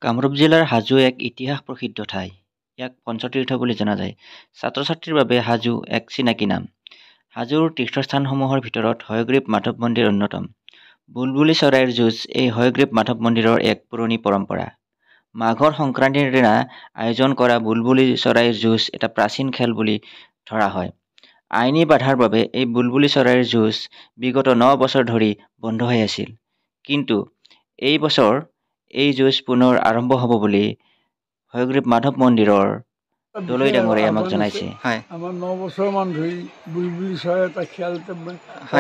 কামৰূপ জিলাৰ হাজো এক ইতিহাস প্ৰসিদ্ধ ঠাই। ইয়াক পঞ্চতীৰ্থ বুলি জনা যায়। ছাত্ৰ-ছাত্ৰীৰ বাবে হাজো এক চিনাকি নাম। হাজোৰ তীৰ্থস্থানসমূহৰ ভিতৰত হয়গ্ৰীৱ মাধৱ মন্দিৰ অন্যতম। বুলবুলি চৰাইৰ যুঁজ এই হয়গ্ৰীৱ মাধৱ মন্দিৰৰ এক পুৰণি পৰম্পৰা। মাঘৰ সংক্ৰান্তিৰ দিনা আয়োজন কৰা বুলবুলি চৰাইৰ যুঁজ এটা প্ৰাচীন খেল বুলি ধৰা হয়। আইনী বাধাৰ বাবে এই বুলবুলি চৰাইৰ যুঁজ বিগত 9 বছৰ ধৰি বন্ধ হৈ আছিল। কিন্তু এই বছৰ এই যুঁজ পুনৰ আৰম্ভ হ'ব বুলি হয়গ্ৰীৱ মাধৱ মন্দিৰৰ দলৈ ডাঙৰীয়াই আমাক জনাইছে। হয়, আমাৰ 9 বছৰমান ধৰি বুলবুলি চৰাই এটা খেল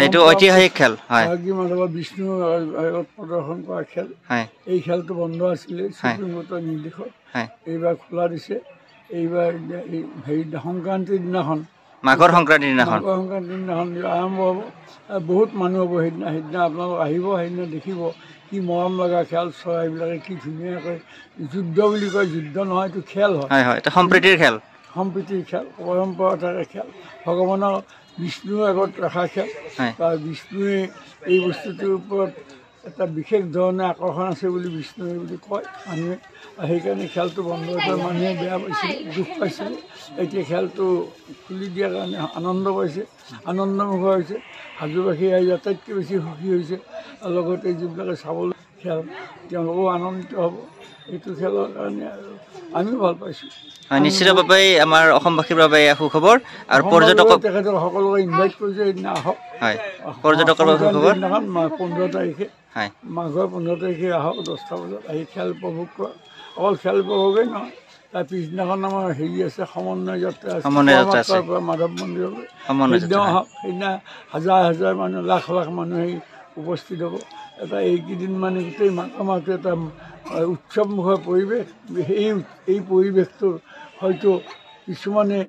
এইটো ঐতিহাসিক খেল। হয়, হয়গ্ৰীৱ মাধৱ বিষ্ণুৰ আগত প্ৰদৰ্শন কৰা খেল। হয়, এই খেলটো বন্ধ আছিলে সুপ্ৰিম কোৰ্টৰ নিৰ্দেশত। এইবাৰ খোলা দিছে। এইবাৰ সংক্ৰান্তিৰ দিনাখন মাঘৰ সংক্ৰান্তিৰ দিনাখন আৰম্ভ হ'ব। বহুত মানুহ হ'ব সেইদিনা আপোনালোক আহিব, সেইদিনা দেখিব কি মৰম লগা খেল। চৰাইবিলাকে কি ধুনীয়াকৈ যুদ্ধ বুলি কয়, যুদ্ধ নহয়, এইটো খেল হয়। এটা সম্প্ৰীতিৰ খেল, সম্প্ৰীতিৰ খেল, পৰম্পৰাৰে খেল, ভগৱানৰ বিষ্ণুৰ আগত ৰখা খেল। বা বিষ্ণুৱে এই বস্তুটোৰ ওপৰত এটা বিশেষ ধৰণে আকৰ্ষণ আছে বুলি বিষ্ণুৱে বুলি কয় মানুহে। সেইকাৰণে খেলটো বন্ধ হৈ মানুহে বেয়া পাইছিল, দুখ পাইছিল। এতিয়া খেলটো খুলি দিয়াৰ কাৰণে আনন্দ পাইছে, আনন্দমুখ হৈছে। হাজোবাসী ৰাইজ আটাইতকৈ বেছি সুখী হৈছে। আৰু লগতে যিবিলাকে চাবলৈ খেল তেওঁলোকেও আনন্দিত হ'ব। এইটো খেলৰ কাৰণে আৰু আমিও ভাল পাইছোঁ। নিশ্চিতভাৱে আমাৰ অসমবাসীৰ বাবে সুখবৰ। আৰু পৰ্যটক তেখেতক সকলোকে ইনভাইট কৰিছে সেইদিনা আহক। পৰ্যটকৰ দিনাখন 15 তাৰিখে, মাঘৰ 15 তাৰিখে আহক 10টা বজাত আহি খেল উপভোগ কৰক। অকল খেল উপভোগেই নহয়, তাৰ পিছদিনাখন আমাৰ হেৰি আছে, সমন্বয় যাত্ৰা আছে পৰা মাধৱ মন্দিৰলৈ। সেইদিনাও আহক। সেইদিনা হাজাৰ হাজাৰ মানুহ, লাখ লাখ মানুহ উপস্থিত হ'ব। এটা এইকেইদিন মানে গোটেই মাহটো এটা উৎসৱমুখৰ পৰিৱেশ। এই পৰিৱেশটো হয়তো কিছুমানে